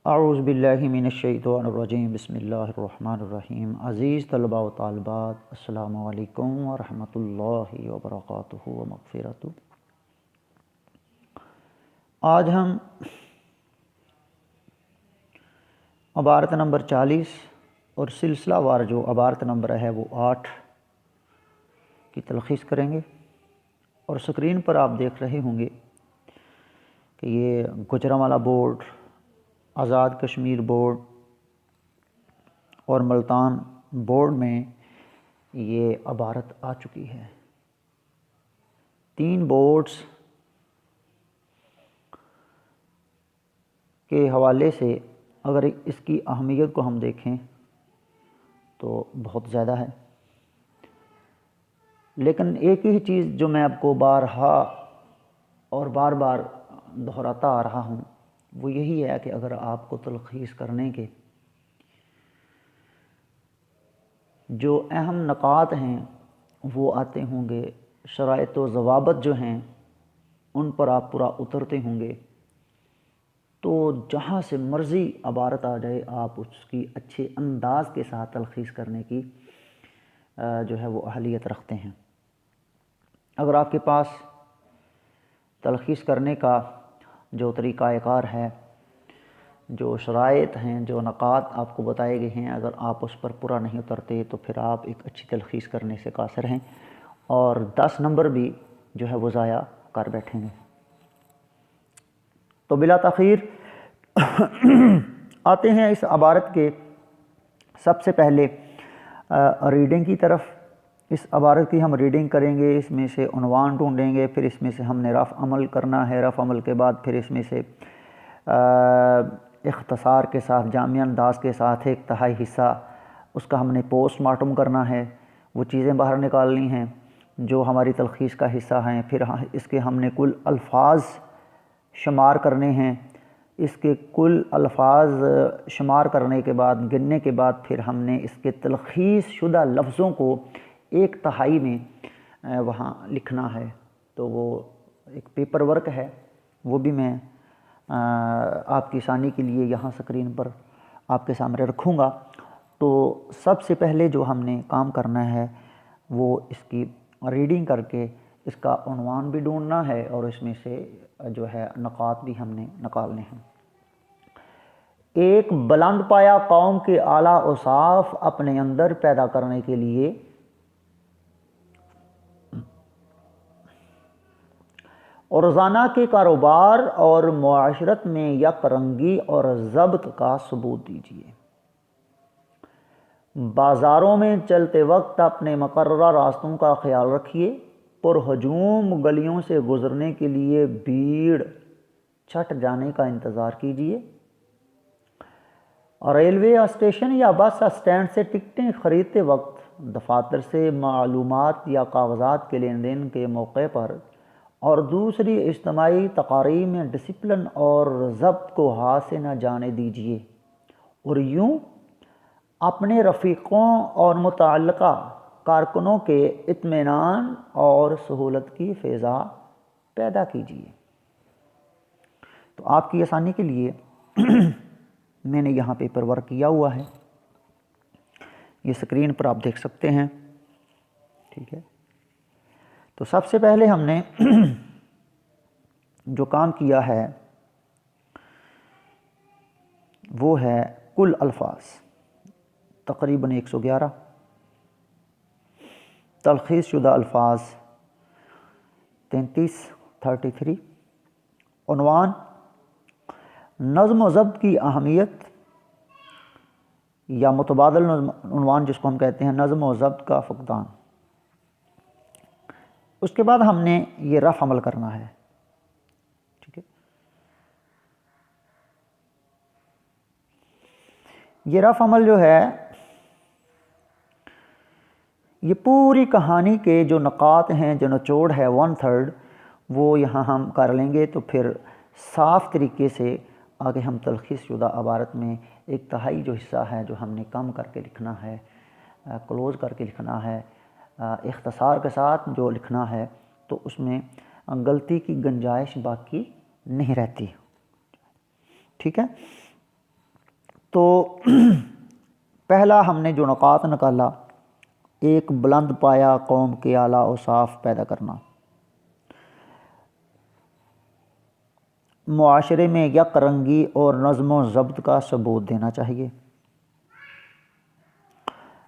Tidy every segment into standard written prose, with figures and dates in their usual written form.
اعوذ باللہ من الشیطان الرجیم بسم اللہ الرحمن الرحیم۔ عزیز طلباء و طالبات، السلام علیکم ورحمۃ اللہ وبرکاتہ و مغفرتہ۔ آج ہم عبارت نمبر 40 اور سلسلہ وار جو عبارت نمبر ہے وہ 8 کی تلخیص کریں گے، اور سکرین پر آپ دیکھ رہے ہوں گے کہ یہ گوجرانوالہ بورڈ، آزاد کشمیر بورڈ اور ملتان بورڈ میں یہ عبارت آ چکی ہے۔ 3 بورڈز کے حوالے سے اگر اس کی اہمیت کو ہم دیکھیں تو بہت زیادہ ہے، لیکن ایک ہی چیز جو میں آپ کو بارہا اور بار بار دہراتا آ رہا ہوں وہ یہی ہے کہ اگر آپ کو تلخیص کرنے کے جو اہم نکات ہیں وہ آتے ہوں گے، شرائط و ضوابط جو ہیں ان پر آپ پورا اترتے ہوں گے، تو جہاں سے مرضی عبارت آ جائے آپ اس کی اچھے انداز کے ساتھ تلخیص کرنے کی جو ہے وہ اہلیت رکھتے ہیں۔ اگر آپ کے پاس تلخیص کرنے کا جو طریقہ کار ہے، جو شرائط ہیں، جو نکات آپ کو بتائے گئے ہیں، اگر آپ اس پر پورا نہیں اترتے تو پھر آپ ایک اچھی تلخیص کرنے سے قاصر ہیں اور 10 نمبر بھی جو ہے وہ ضائع کر بیٹھیں گے۔ تو بلا تاخیر آتے ہیں اس عبارت کے سب سے پہلے ریڈنگ کی طرف۔ اس عبارت کی ہم ریڈنگ کریں گے، اس میں سے عنوان ڈھونڈیں گے، پھر اس میں سے ہم نے رفع عمل کرنا ہے، رفع عمل کے بعد پھر اس میں سے اختصار کے ساتھ، جامع انداز کے ساتھ 1/3 حصہ اس کا ہم نے پوسٹ مارٹم کرنا ہے، وہ چیزیں باہر نکالنی ہیں جو ہماری تلخیص کا حصہ ہیں۔ پھر اس کے ہم نے کل الفاظ شمار کرنے ہیں، اس کے کل الفاظ شمار کرنے کے بعد، گننے کے بعد پھر ہم نے اس کے تلخیص شدہ لفظوں کو 1/3 میں وہاں لکھنا ہے۔ تو وہ ایک پیپر ورک ہے، وہ بھی میں آپ کی آسانی کے لیے یہاں سکرین پر آپ کے سامنے رکھوں گا۔ تو سب سے پہلے جو ہم نے کام کرنا ہے وہ اس کی ریڈنگ کر کے اس کا عنوان بھی ڈھونڈنا ہے اور اس میں سے جو ہے نکات بھی ہم نے نکالنے ہیں۔ ایک بلند پایا قوم کے اعلیٰ اوصاف اپنے اندر پیدا کرنے کے لیے اور روزانہ کے کاروبار اور معاشرت میں یک رنگی اور ضبط کا ثبوت دیجیے۔ بازاروں میں چلتے وقت اپنے مقررہ راستوں کا خیال رکھیے۔ پرہجوم گلیوں سے گزرنے کے لیے بھیڑ چھٹ جانے کا انتظار کیجیے۔ ریلوے اسٹیشن یا بس اسٹینڈ سے ٹکٹیں خریدتے وقت دفاتر سے معلومات یا کاغذات کے لین دین کے موقع پر اور دوسری اجتماعی تقاریب میں ڈسپلن اور ضبط کو ہاتھ سے نہ جانے دیجیے، اور یوں اپنے رفیقوں اور متعلقہ کارکنوں کے اطمینان اور سہولت کی فضا پیدا کیجیے۔ تو آپ کی آسانی کے لیے میں نے یہاں پیپر ورک کیا ہوا ہے، یہ سکرین پر آپ دیکھ سکتے ہیں، ٹھیک ہے۔ تو سب سے پہلے ہم نے جو کام کیا ہے وہ ہے کل الفاظ تقریباً 111، تلخیص شدہ الفاظ 33، عنوان نظم و ضبط کی اہمیت یا متبادل عنوان جس کو ہم کہتے ہیں نظم و ضبط کا فقدان۔ اس کے بعد ہم نے یہ رفع عمل کرنا ہے، ٹھیک ہے۔ یہ رفع عمل جو ہے یہ پوری کہانی کے جو نکات ہیں، جو نچوڑ ہے 1/3، وہ یہاں ہم کر لیں گے، تو پھر صاف طریقے سے آگے ہم تلخیص شدہ عبارت میں 1/3 جو حصہ ہے جو ہم نے کم کر کے لکھنا ہے، کلوز کر کے لکھنا ہے، اختصار کے ساتھ جو لکھنا ہے، تو اس میں غلطی کی گنجائش باقی نہیں رہتی، ٹھیک ہے۔ تو پہلا ہم نے جو نکات نکالا، ایک بلند پایا قوم کے اعلیٰ اوصاف پیدا کرنا، معاشرے میں یک رنگی اور نظم و ضبط کا ثبوت دینا چاہیے،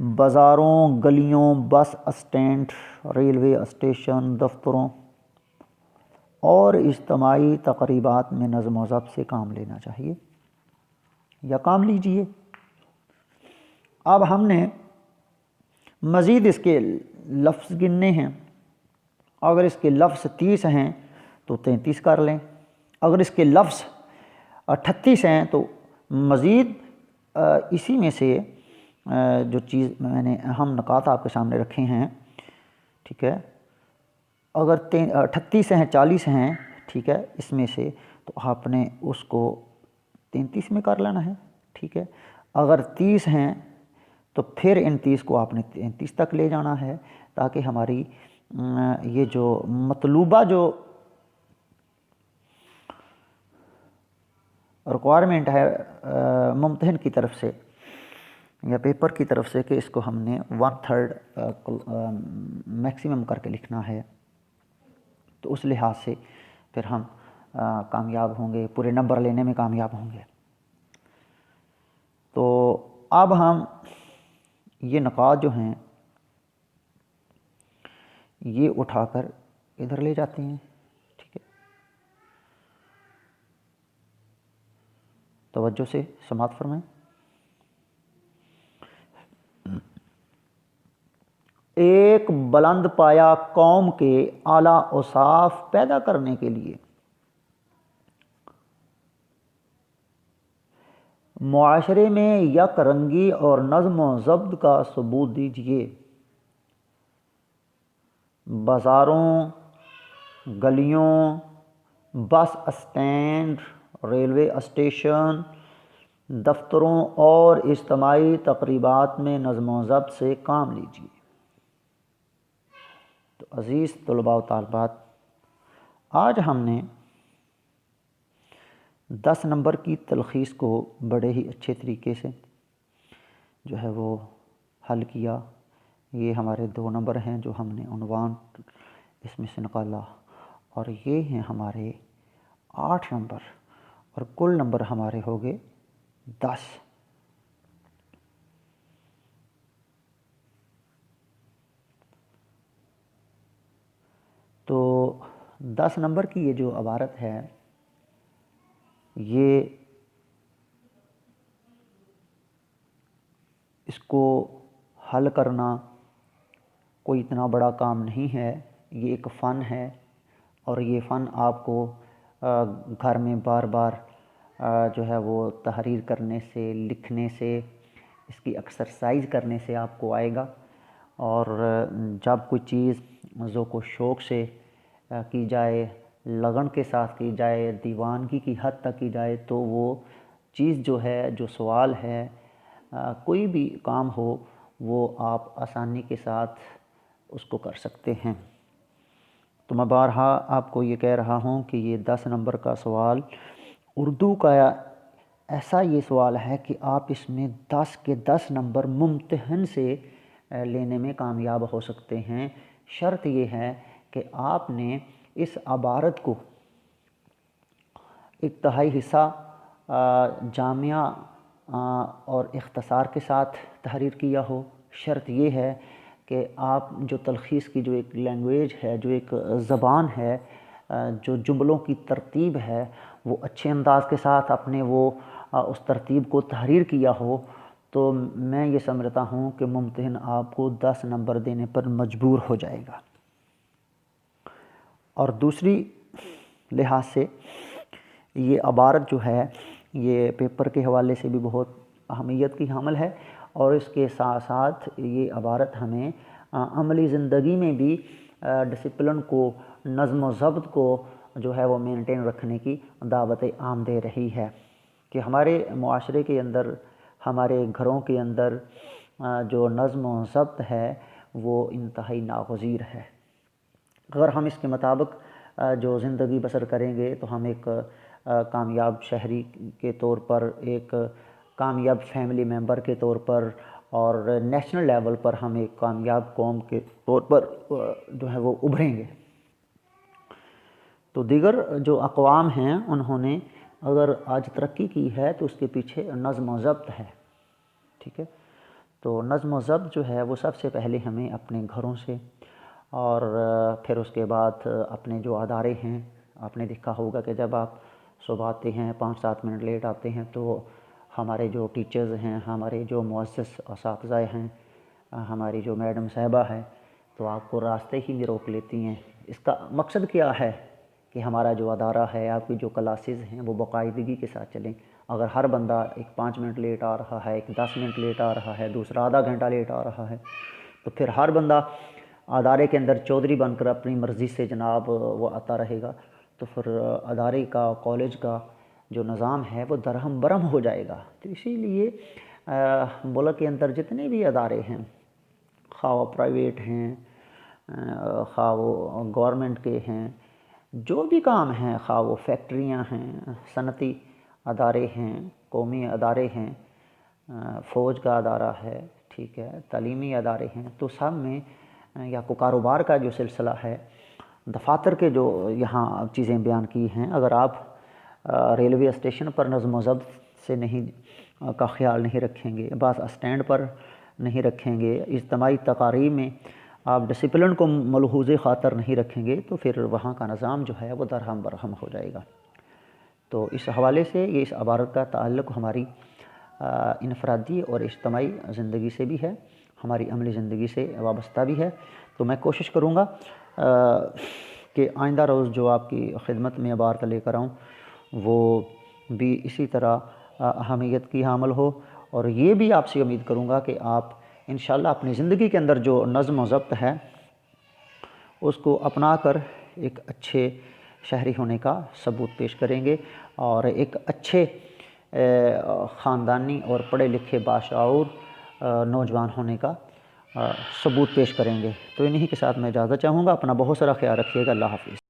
بازاروں، گلیوں، بس اسٹینڈ، ریلوے اسٹیشن، دفتروں اور اجتماعی تقریبات میں نظم و ضبط سے کام لینا چاہیے یا کام لیجیے۔ اب ہم نے مزید اس کے لفظ گننے ہیں، اگر اس کے لفظ 30 ہیں تو 33 کر لیں، اگر اس کے لفظ 38 ہیں تو مزید اسی میں سے جو چیز میں نے اہم نکات آپ کے سامنے رکھے ہیں، ٹھیک ہے، اگر 38 ہیں 40 ہیں، ٹھیک ہے، اس میں سے تو آپ نے اس کو 33 میں کر لینا ہے، ٹھیک ہے، اگر 30 ہیں تو پھر ان 30 کو آپ نے 33 تک لے جانا ہے، تاکہ ہماری یہ جو مطلوبہ جو ریکوائرمنٹ ہے ممتحن کی طرف سے یا پیپر کی طرف سے کہ اس کو ہم نے 1/3 میکسیمم کر کے لکھنا ہے، تو اس لحاظ سے پھر ہم کامیاب ہوں گے، پورے نمبر لینے میں کامیاب ہوں گے۔ تو اب ہم یہ نکات جو ہیں یہ اٹھا کر ادھر لے جاتے ہیں، ٹھیک ہے، توجہ سے سماعت فرمائیں۔ ایک بلند پایا قوم کے اعلیٰ اوصاف پیدا کرنے کے لیے معاشرے میں یک رنگی اور نظم و ضبط کا ثبوت دیجیے، بازاروں، گلیوں، بس اسٹینڈ، ریلوے اسٹیشن، دفتروں اور اجتماعی تقریبات میں نظم و ضبط سے کام لیجیے۔ تو عزیز طلباء و طالبات، آج ہم نے 10 نمبر کی تلخیص کو بڑے ہی اچھے طریقے سے جو ہے وہ حل کیا۔ یہ ہمارے 2 نمبر ہیں جو ہم نے عنوان اس میں سے نکالا، اور یہ ہیں ہمارے 8 نمبر، اور کل نمبر ہمارے ہو گئے 10۔ تو 10 نمبر کی یہ جو عبارت ہے، یہ اس کو حل کرنا کوئی اتنا بڑا کام نہیں ہے، یہ ایک فن ہے، اور یہ فن آپ کو گھر میں بار بار جو ہے وہ تحریر کرنے سے، لکھنے سے، اس کی ایکسرسائز کرنے سے آپ کو آئے گا، اور جب کوئی چیز ذوق و شوق سے کی جائے، لگن کے ساتھ کی جائے، دیوانگی کی حد تک کی جائے، تو وہ چیز جو ہے، جو سوال ہے، کوئی بھی کام ہو، وہ آپ آسانی کے ساتھ اس کو کر سکتے ہیں۔ تو میں بارہا آپ کو یہ کہہ رہا ہوں کہ یہ 10 نمبر کا سوال اردو کا ایسا یہ سوال ہے کہ آپ اس میں 10 کے 10 نمبر ممتحن سے لینے میں کامیاب ہو سکتے ہیں۔ شرط یہ ہے کہ آپ نے اس عبارت کو ایک تہائی حصہ جامع اور اختصار کے ساتھ تحریر کیا ہو۔ شرط یہ ہے کہ آپ جو تلخیص کی جو ایک لینگویج ہے، جو ایک زبان ہے، جو جملوں کی ترتیب ہے، وہ اچھے انداز کے ساتھ اپنے وہ اس ترتیب کو تحریر کیا ہو، تو میں یہ سمجھتا ہوں کہ ممتحن آپ کو 10 نمبر دینے پر مجبور ہو جائے گا۔ اور دوسری لحاظ سے یہ عبارت جو ہے یہ پیپر کے حوالے سے بھی بہت اہمیت کی حامل ہے، اور اس کے ساتھ ساتھ یہ عبارت ہمیں عملی زندگی میں بھی ڈسپلن کو، نظم و ضبط کو جو ہے وہ مینٹین رکھنے کی دعوت عام دے رہی ہے، کہ ہمارے معاشرے کے اندر، ہمارے گھروں کے اندر جو نظم و ضبط ہے وہ انتہائی ناگزیر ہے۔ اگر ہم اس کے مطابق جو زندگی بسر کریں گے تو ہم ایک کامیاب شہری کے طور پر، ایک کامیاب فیملی ممبر کے طور پر اور نیشنل لیول پر ہم ایک کامیاب قوم کے طور پر جو ہے وہ ابھریں گے۔ تو دیگر جو اقوام ہیں انہوں نے اگر آج ترقی کی ہے تو اس کے پیچھے نظم و ضبط ہے، ٹھیک ہے۔ تو نظم و ضبط جو ہے وہ سب سے پہلے ہمیں اپنے گھروں سے اور پھر اس کے بعد اپنے جو ادارے ہیں، آپ نے دیکھا ہوگا کہ جب آپ صبح آتے ہیں 5-7 منٹ لیٹ آتے ہیں تو ہمارے جو ٹیچرز ہیں، ہمارے جو معزز اساتذہ ہیں، ہماری جو میڈم صاحبہ ہیں، تو آپ کو راستے ہی میں روک لیتی ہیں۔ اس کا مقصد کیا ہے کہ ہمارا جو ادارہ ہے، آپ کی جو کلاسز ہیں وہ باقاعدگی کے ساتھ چلیں۔ اگر ہر بندہ ایک 5 منٹ لیٹ آ رہا ہے، ایک 10 منٹ لیٹ آ رہا ہے، دوسرا آدھا گھنٹہ لیٹ آ رہا ہے، تو پھر ہر بندہ ادارے کے اندر چودھری بن کر اپنی مرضی سے جناب وہ آتا رہے گا، تو پھر ادارے کا، کالج کا جو نظام ہے وہ درہم برہم ہو جائے گا۔ تو اسی لیے ملک کے اندر جتنے بھی ادارے ہیں، خواہ وہ پرائیویٹ ہیں، خواہ وہ گورنمنٹ کے ہیں، جو بھی کام ہیں، خواہ وہ فیکٹریاں ہیں، صنعتی ادارے ہیں، قومی ادارے ہیں، فوج کا ادارہ ہے، ٹھیک ہے، تعلیمی ادارے ہیں، تو سب میں یا کو کاروبار کا جو سلسلہ ہے، دفاتر کے جو یہاں چیزیں بیان کی ہیں، اگر آپ ریلوے اسٹیشن پر نظم و ضبط سے نہیں کا خیال نہیں رکھیں گے، بس اسٹینڈ پر نہیں رکھیں گے، اجتماعی تقاریب میں آپ ڈسپلن کو ملحوظ خاطر نہیں رکھیں گے، تو پھر وہاں کا نظام جو ہے وہ درہم برہم ہو جائے گا۔ تو اس حوالے سے یہ اس عبارت کا تعلق ہماری انفرادی اور اجتماعی زندگی سے بھی ہے، ہماری عملی زندگی سے وابستہ بھی ہے۔ تو میں کوشش کروں گا کہ آئندہ روز جو آپ کی خدمت میں عبارت لے کر آؤں وہ بھی اسی طرح اہمیت کی حامل ہو، اور یہ بھی آپ سے امید کروں گا کہ آپ انشاءاللہ اپنی زندگی کے اندر جو نظم و ضبط ہے اس کو اپنا کر ایک اچھے شہری ہونے کا ثبوت پیش کریں گے، اور ایک اچھے خاندانی اور پڑھے لکھے باشعور نوجوان ہونے کا ثبوت پیش کریں گے۔ تو انہی کے ساتھ میں اجازت چاہوں گا۔ اپنا بہت سارا خیال رکھیے گا۔ اللہ حافظ۔